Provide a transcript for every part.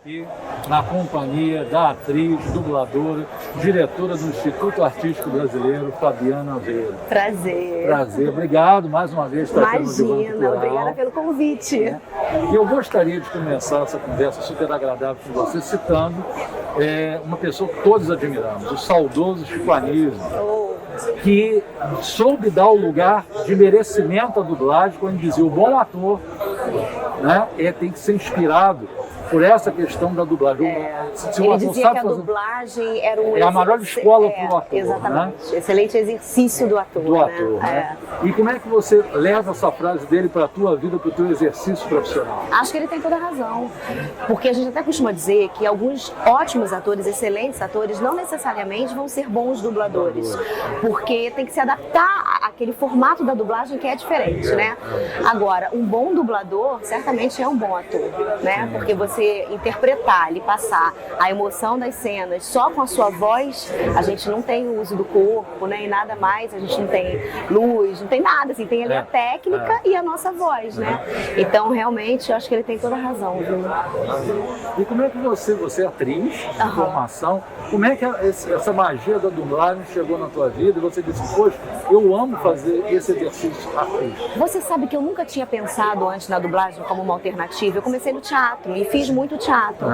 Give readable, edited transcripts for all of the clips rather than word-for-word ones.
aqui na companhia da atriz, dubladora, diretora do Instituto Artístico Brasileiro, Fabiana Aveiro. Prazer. Prazer, obrigado mais uma vez por estar aqui no Divã Cultural. Obrigada pelo convite. E eu gostaria de começar essa conversa super agradável com você, citando uma pessoa que todos admiramos, o saudoso Chico Anísio, que soube dar o lugar de merecimento à dublagem quando dizia: o bom ator, né, tem que ser inspirado por essa questão da dublagem. Ele dizia que a dublagem era a maior escola para o ator. Exatamente. Né? Excelente exercício do ator. Do ator, né? E como é que você leva essa frase dele para a tua vida, para o teu exercício profissional? Acho que ele tem toda a razão. Porque a gente até costuma dizer que alguns ótimos atores, excelentes atores, não necessariamente vão ser bons dubladores. Porque tem que se adaptar àquele formato da dublagem que é diferente, né? Agora, um bom dublador certamente é um bom ator, né? Porque você interpretar, ele passar a emoção das cenas só com a sua voz, a gente não tem o uso do corpo, né, e nada mais, a gente não tem luz, não tem nada, assim, tem ali a técnica e a nossa voz, né? Então, realmente, eu acho que ele tem toda a razão, viu? E como é que você é atriz de formação, como é que essa magia da dublagem chegou na tua vida e você disse: poxa, eu amo fazer esse exercício artístico? Você sabe que eu nunca tinha pensado antes na dublagem como uma alternativa. Eu comecei no teatro e fiz muito teatro.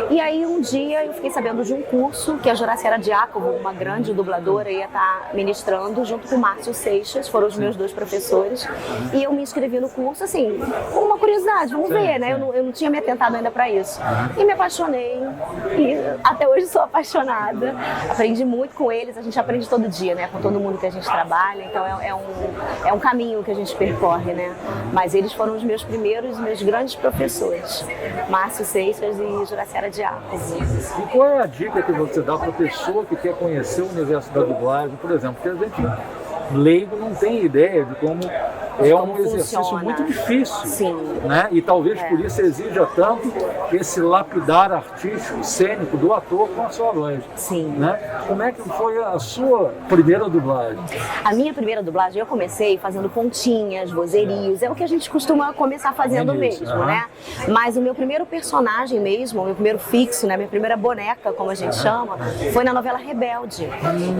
E aí um dia eu fiquei sabendo de um curso que a Juraciara Diácovo, uma grande dubladora, ia estar ministrando junto com o Márcio Seixas, foram os meus dois professores. E eu me inscrevi no curso, assim, com uma curiosidade, vamos ver, né? Eu não tinha me atentado ainda para isso. E me apaixonei, e até hoje sou apaixonada. Aprendi muito com eles, a gente aprende todo dia, né? Com todo mundo que a gente trabalha, então é um caminho que a gente percorre, né? Mas eles foram os meus primeiros, meus grandes professores, Márcio Seixas e Juraciara Diácovo. E qual é a dica que você dá para a pessoa que quer conhecer o universo da dublagem, por exemplo? Porque a gente, leigo, não tem ideia de como um exercício funciona. Muito difícil. Sim. Né? E talvez por isso exija tanto esse lapidar artístico, cênico do ator com a sua voz. Sim. Né? Como é que foi a sua primeira dublagem? A minha primeira dublagem eu comecei fazendo pontinhas, vozerios, é o que a gente costuma começar fazendo mesmo, né? Mas o meu primeiro personagem mesmo, o meu primeiro fixo, né? Minha primeira boneca, como a gente chama, foi na novela Rebelde.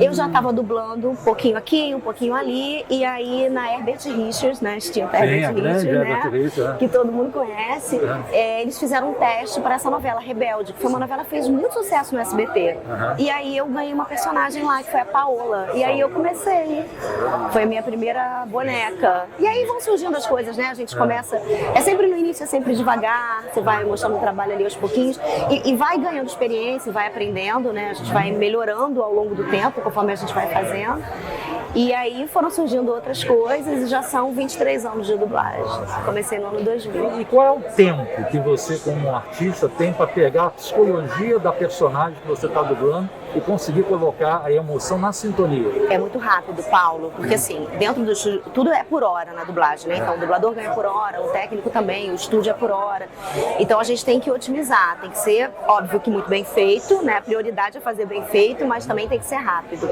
Eu já estava dublando um pouquinho aqui, um pouquinho ali, e aí na Herbert Richards, né? Extinta Herbert Richards, né? Que todo mundo conhece. Eles fizeram um teste para essa novela Rebelde, que foi uma novela que fez muito sucesso no SBT. E aí eu ganhei uma personagem lá, que foi a Paola. E aí eu comecei. Foi a minha primeira boneca. E aí vão surgindo as coisas, né? A gente começa... É sempre no início, é sempre devagar. Você vai mostrando o trabalho ali aos pouquinhos. E vai ganhando experiência, vai aprendendo, né? A gente vai melhorando ao longo do tempo, conforme a gente vai fazendo. E aí foram surgindo outras coisas e já são 23 anos de dublagem. Comecei no ano 2000. E qual é o tempo que você, como artista, tem para pegar a psicologia da personagem que você está dublando e conseguir colocar a emoção na sintonia? É muito rápido, Paulo, porque assim, dentro do estúdio, tudo é por hora na dublagem, né? Então o dublador ganha por hora, o técnico também, o estúdio é por hora. Então a gente tem que otimizar, tem que ser, óbvio que muito bem feito, né? A prioridade é fazer bem feito, mas também tem que ser rápido.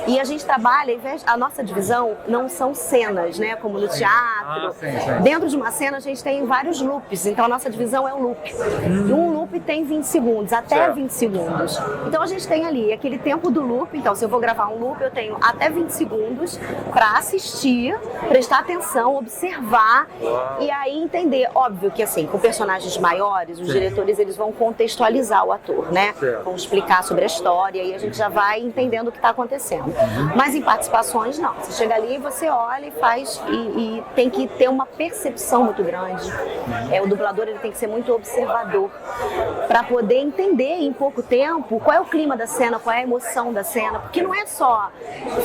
E a gente trabalha, a nossa divisão não são cenas, né? Como no teatro. Dentro de uma cena a gente tem vários loops, então a nossa divisão é um loop. E um loop tem 20 segundos, até 20 segundos. Então a gente tem ali aquele tempo do loop, então se eu vou gravar um loop eu tenho até 20 segundos para assistir, prestar atenção, observar e aí entender. Óbvio que assim, com personagens maiores, os diretores eles vão contextualizar o ator, né? Vão explicar sobre a história e a gente já vai entendendo o que está acontecendo. Mas em participações não, você chega ali, você olha e faz e tem que ter uma percepção muito grande. O dublador ele tem que ser muito observador para poder entender em pouco tempo qual é o clima da cena, qual é a emoção da cena, porque não é só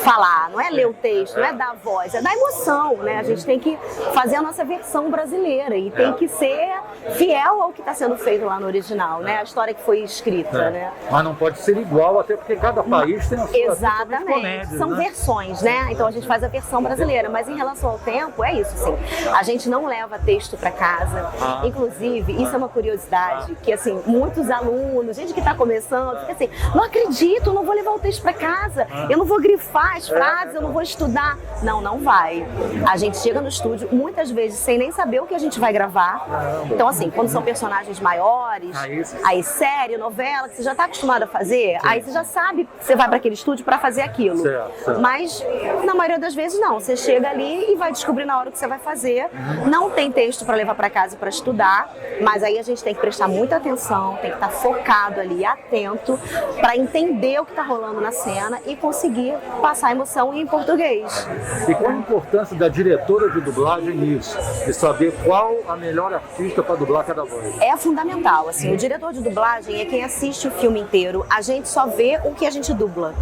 falar, não é ler o texto, não é dar voz, é dar emoção, né? A gente tem que fazer a nossa versão brasileira e tem que ser fiel ao que está sendo feito lá no original, né? A história que foi escrita, né? Mas não pode ser igual, até porque cada país tem a sua. Exatamente, comédias, são versões, né? Então a gente faz a versão brasileira, mas em relação ao tempo, é isso, assim, a gente não leva texto para casa, inclusive, isso é uma curiosidade, que assim, muitos alunos, gente que está começando, fica assim, não acredito acredito, eu não vou levar o texto para casa, eu não vou grifar as frases, eu não vou estudar. Não vai. A gente chega no estúdio, muitas vezes, sem nem saber o que a gente vai gravar. Então, assim, quando são personagens maiores, aí série, novela, que você já está acostumado a fazer, aí você já sabe que você vai para aquele estúdio para fazer aquilo. Certo. Mas, na maioria das vezes, não. Você chega ali e vai descobrir na hora o que você vai fazer. Não tem texto para levar para casa para estudar, mas aí a gente tem que prestar muita atenção, tem que estar focado ali, atento, para entender o que está rolando na cena e conseguir passar a emoção em português. E qual a importância da diretora de dublagem nisso? De saber qual a melhor artista para dublar cada voz? É fundamental, assim, o diretor de dublagem é quem assiste o filme inteiro, a gente só vê o que a gente dubla.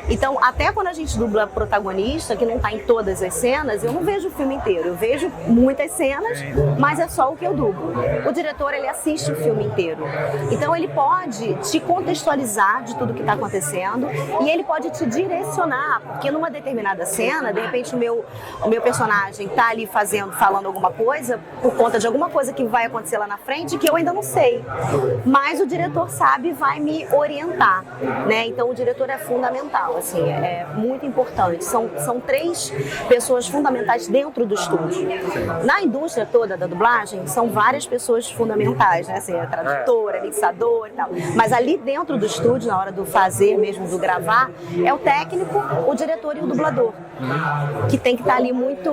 Então, até quando a gente dubla protagonista, que não está em todas as cenas, eu não vejo o filme inteiro, eu vejo muitas cenas, mas é só o que eu dublo. O diretor, ele assiste o filme inteiro, então ele pode te contextualizar de tudo que está acontecendo e ele pode te direcionar, porque numa determinada cena, de repente o meu personagem está ali falando alguma coisa por conta de alguma coisa que vai acontecer lá na frente que eu ainda não sei, mas o diretor sabe e vai me orientar, né? Então o diretor é fundamental, assim, é muito importante. São 3 pessoas fundamentais dentro do estúdio. Na indústria toda da dublagem, são várias pessoas fundamentais, né? Assim, a tradutora, mixador e tal. Mas ali dentro do estúdio, na hora do fazer mesmo, do gravar, é o técnico, o diretor e o dublador, que tem que estar ali muito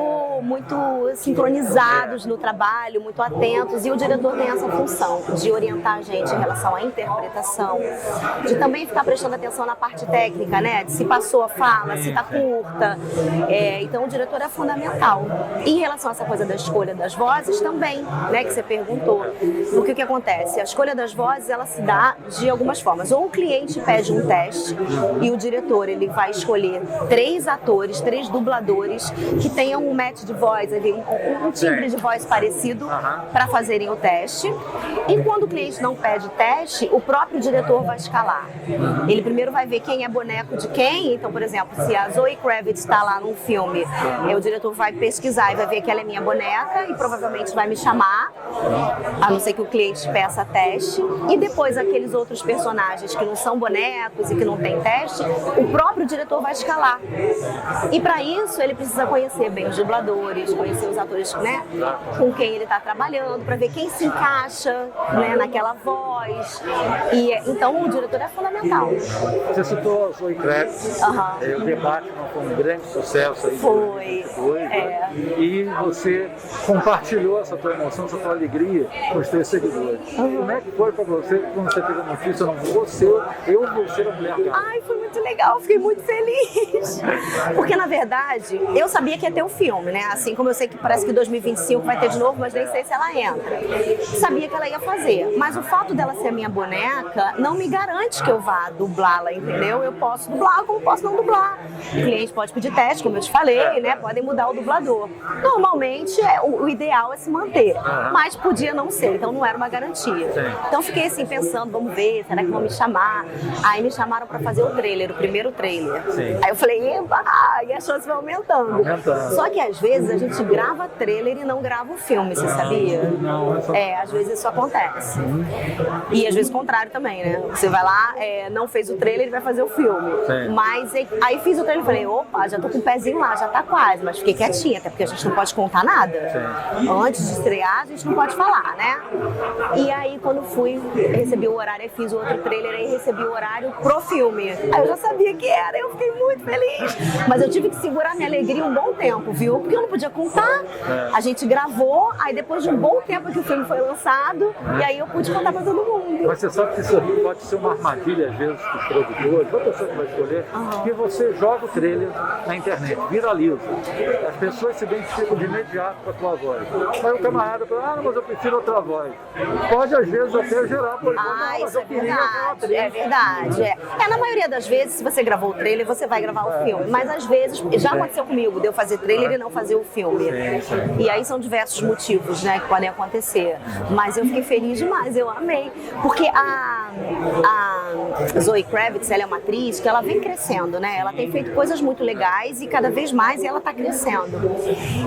sincronizados no trabalho, muito atentos, e o diretor tem essa função de orientar a gente em relação à interpretação, de também ficar prestando atenção na parte técnica, né? De se passou a fala, se está curta. Então o diretor é fundamental. Em relação a essa coisa da escolha das vozes também, né? Que você perguntou. Porque o que acontece? A escolha das vozes, ela se dá de algumas formas. Ou o cliente pede um teste e o diretor, ele vai escolher 3 atores, 3 dubladores que tenham um match de voz, um timbre de voz parecido para fazerem o teste. E quando o cliente não pede teste, o próprio diretor vai escalar. Ele primeiro vai ver quem é boneco de quem. Então, por exemplo, se a Zoe Kravitz está lá num filme, o diretor vai pesquisar e vai ver que ela é minha boneca e provavelmente vai me chamar, a não ser que o cliente peça teste. E depois aqueles outros personagens que não são bonecos e que não tem teste, o próprio diretor vai escalar. E para isso ele precisa conhecer bem os dubladores, conhecer os atores, né, com quem ele está trabalhando, para ver quem se encaixa, né, naquela voz. E então o diretor é fundamental. Você citou a Zoe Kravitz, o debate foi um grande sucesso aí. Foi. E você compartilhou essa tua emoção, essa tua alegria com os teus seguidores. Como é que foi para você quando você teve a notícia? Eu vou ser a mulher gata? Ai, foi muito legal, fiquei muito feliz. Porque, na verdade, eu sabia que ia ter o filme, né? Assim como eu sei que parece que 2025 vai ter de novo, mas nem sei se ela entra. Sabia que ela ia fazer. Mas o fato dela ser a minha boneca não me garante que eu vá dublá-la, entendeu? Eu posso dublar como posso não dublar. O cliente pode pedir teste, como eu te falei, né? Podem mudar o dublador. Normalmente, o ideal é se manter. Mas podia não ser, então não era uma garantia. Então fiquei assim pensando, vamos ver, será que vão me chamar? Aí me chamaram para fazer o trailer, o primeiro trailer. Aí eu falei, eba, e a chance vai aumentando. Só que às vezes a gente grava trailer e não grava o filme, você sabia? Às vezes isso acontece. E às vezes o contrário também, né? Você vai lá, não fez o trailer e vai fazer o filme. Mas aí fiz o trailer e falei, opa, já tô com o pezinho lá, já tá quase, mas fiquei quietinha, até porque a gente não pode contar nada. Antes de estrear, a gente não pode falar, né? E aí quando fui, recebi o horário, aí fiz o outro trailer, aí recebi o horário pro filme. Aí eu já sabia que era, eu fiquei muito feliz. Mas eu tive que segurar minha alegria um bom tempo, viu? Porque eu não podia contar. A gente gravou, aí depois de um bom tempo que o filme foi lançado, e aí eu pude contar pra todo mundo. Mas você sabe que isso pode ser uma armadilha, às vezes, dos produtores, da pessoa que vai escolher, que você joga o trailer na internet, viraliza. As pessoas se identificam de imediato com a tua voz. Aí o camarada fala, mas eu prefiro outra voz. Pode, às vezes, até gerar isso é verdade. É verdade. Na maioria das vezes, se você gravou o trailer, você vai gravar o filme. Mas às vezes, já aconteceu comigo, de eu fazer trailer e não fazer o filme. E aí são diversos motivos, né, que podem acontecer. Mas eu fiquei feliz demais, eu amei. Porque a Zoe Kravitz, ela é uma atriz que ela vem crescendo, né? Ela tem feito coisas muito legais e cada vez mais ela tá crescendo.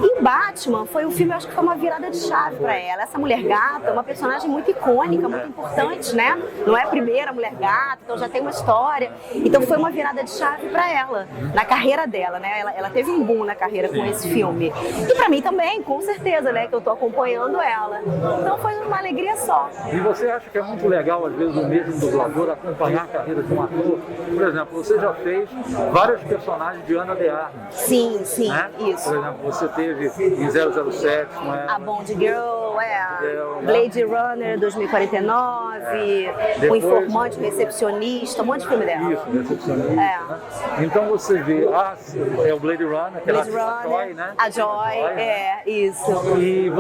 E o Batman foi um filme, eu acho que foi uma virada de chave para ela. Essa mulher gata é uma personagem muito icônica, muito importante, né? Não é a primeira mulher gata, então já tem uma história. Então foi uma virada de chave para ela, na carreira dela, né? Ela teve um boom na carreira com esse filme. E para mim também, com certeza, né? Que eu tô acompanhando ela. Então foi uma alegria só. E você acha que é muito legal, às vezes, o mesmo dublador acompanhar a carreira de um ator? Por exemplo, você já fez vários personagens de Ana de Armas. Sim, sim, né? isso. Por exemplo, você teve em 007, não é? A Bond Girl, Blade Runner 2049, O Informante, o Recepcionista, um monte de filme dela. Isso, Recepcionista. Né? Então você vê, é o Blade Runner, que Blade é a Runner, Joy, né? A Joy, isso. E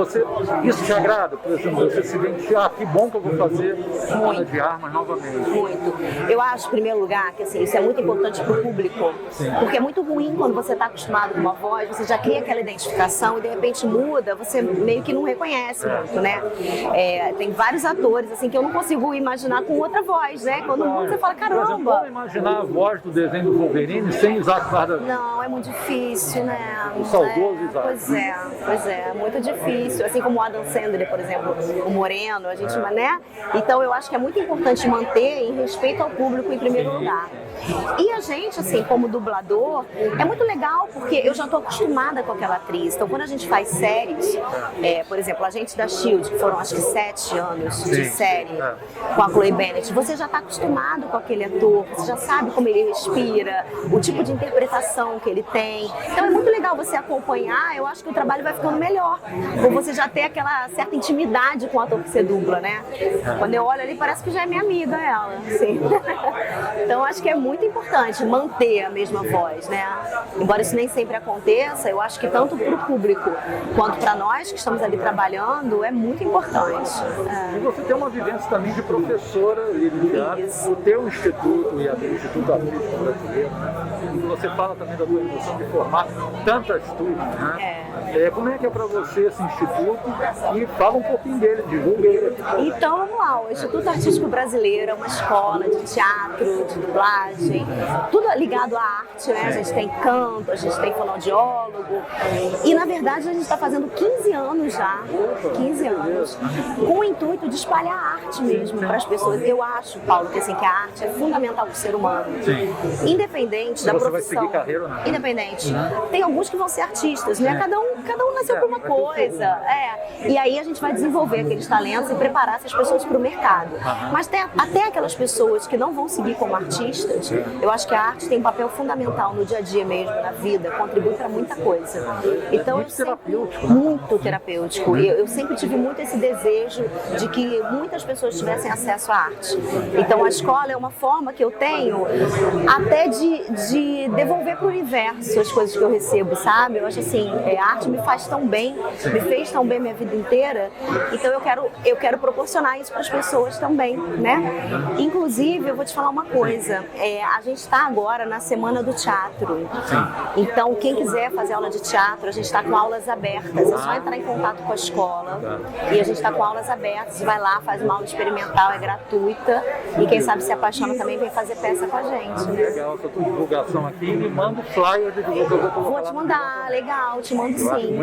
isso te agrada? Por exemplo, você se identifica, que bom que eu vou fazer Ana de Armas novamente. Muito. Eu acho, em primeiro lugar, que assim, isso é muito importante para o público, porque é muito ruim quando você está acostumado com uma voz, você já cria aquela identificação e de repente muda, você meio que não reconhece muito, né? Tem vários atores assim que eu não consigo imaginar com outra voz, né? Quando muda, você fala, caramba. Por exemplo, como imaginar a voz do desenho do Wolverine sem Isaac Bardem? Não, é muito difícil, né? O saudoso Isaac. Pois é muito difícil. Assim como o Adam Sandler, por exemplo, o Moreno, a gente, né? Então eu acho que é muito importante manter em respeito ao público em primeiro lugar. E a gente, assim, como dublador, é muito legal porque eu já estou acostumada com aquela atriz. Então, quando a gente faz séries, por exemplo, a gente da S.H.I.E.L.D., que foram acho que 7 anos de série com a Chloe Bennet, você já está acostumado com aquele ator, você já sabe como ele respira, o tipo de interpretação que ele tem. Então, é muito legal você acompanhar, eu acho que o trabalho vai ficando melhor, por você já ter aquela certa intimidade com o ator que você dubla, né? Quando eu olho ali, parece que já é minha amiga ela, assim. Então, acho que é muito importante manter a mesma voz, né? Embora isso nem sempre aconteça, eu acho que tanto para o público quanto para nós que estamos ali trabalhando é muito importante. E você tem uma vivência também de professora de teatro, o teu instituto e o Instituto Artístico Brasileiro, né? E você fala também da tua emoção de formar tantas turmas, né? Como é que é para você esse instituto? E fala um pouquinho dele, divulga ele aqui. Então vamos lá, o Instituto Artístico Brasileiro é uma escola de teatro, de dublagem, tudo ligado à arte, né? A gente tem canto, a gente tem fonoaudiólogo e na verdade a gente está fazendo 15 anos já, 15 anos, com o intuito de espalhar a arte mesmo para as pessoas. Eu acho, Paulo, que, assim, que a arte é fundamental para o ser humano, independente da profissão. Você vai seguir carreira ou não? Independente. Tem alguns que vão ser artistas, né? Cada um nasceu por uma coisa, e aí a gente vai desenvolver aqueles talentos e preparar essas pessoas para o mercado. Mas tem até aquelas pessoas que não vão seguir como artistas, eu acho que a arte tem um papel fundamental no dia a dia mesmo, na vida, contribui para muita coisa. Então, muito terapêutico. Muito terapêutico. Eu sempre tive muito esse desejo de que muitas pessoas tivessem acesso à arte. Então a escola é uma forma que eu tenho até de devolver para o universo as coisas que eu recebo, sabe? Eu acho assim, a arte me faz tão bem, me fez tão bem minha vida inteira, então eu quero proporcionar isso para as pessoas também, né? Inclusive, eu vou te falar uma coisa, a gente está agora na Semana do Teatro, então quem quiser fazer aula de teatro, a gente está com aulas abertas, é só entrar em contato com a escola e a gente está com aulas abertas, vai lá, faz uma aula experimental, é gratuita e quem sabe se apaixona também vem fazer peça com a gente. Legal, essa tua divulgação aqui, me manda o flyer de divulgação. Vou te mandar, legal, te mando sim.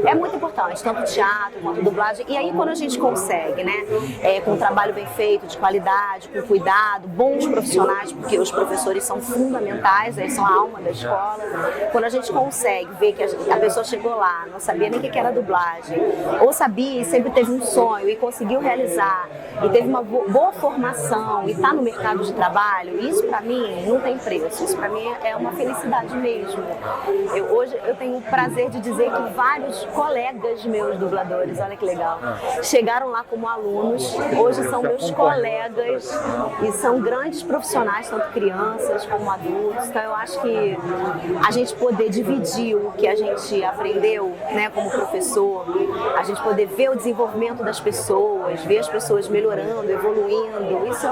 É muito importante, tanto teatro quanto dublagem. E aí quando a gente consegue, né, com um trabalho bem feito, de qualidade, com cuidado, bons profissionais, porque os professores são fundamentais, eles são a alma da escola. Quando a gente consegue ver que a pessoa chegou lá, não sabia nem o que era dublagem, ou sabia e sempre teve um sonho e conseguiu realizar, e teve uma boa formação e está no mercado de trabalho, isso para mim não tem preço, isso para mim é uma felicidade mesmo. Hoje eu tenho o prazer de dizer que vários colegas meus dubladores, olha que legal, chegaram lá como alunos, hoje são meus colegas e são grandes profissionais, tanto crianças como adultos. Então eu acho que a gente poder dividir o que a gente aprendeu, né, como professor, a gente poder ver o desenvolvimento das pessoas, pessoas, ver as pessoas melhorando, evoluindo. Isso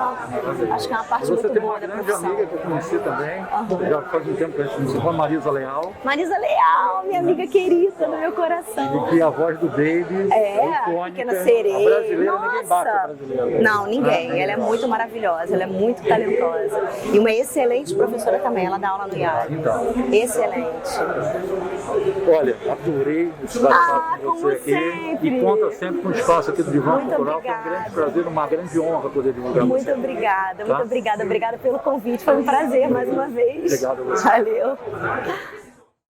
acho que é uma parte muito boa da profissão. Você tem uma grande amiga que eu conheci também, já faz um tempo que a gente conheceu, a Marisa Leal. Marisa Leal, minha amiga querida do meu coração. E que a voz do Baby é icônica. Pequena Sereia. A brasileira, ninguém bate a brasileira. Não, ninguém. Ela é muito maravilhosa, ela é muito talentosa. E uma excelente professora também, ela dá aula no IAR. Então. Excelente. Olha, adorei esse bate-papo com você aqui. Sempre. E conta sempre com o espaço aqui do Divã Muito Cultural. Foi um grande prazer, uma grande honra poder divulgar Muito você. obrigada, muito obrigada. Obrigada pelo convite, foi um prazer mais uma vez. Obrigado a você. Valeu.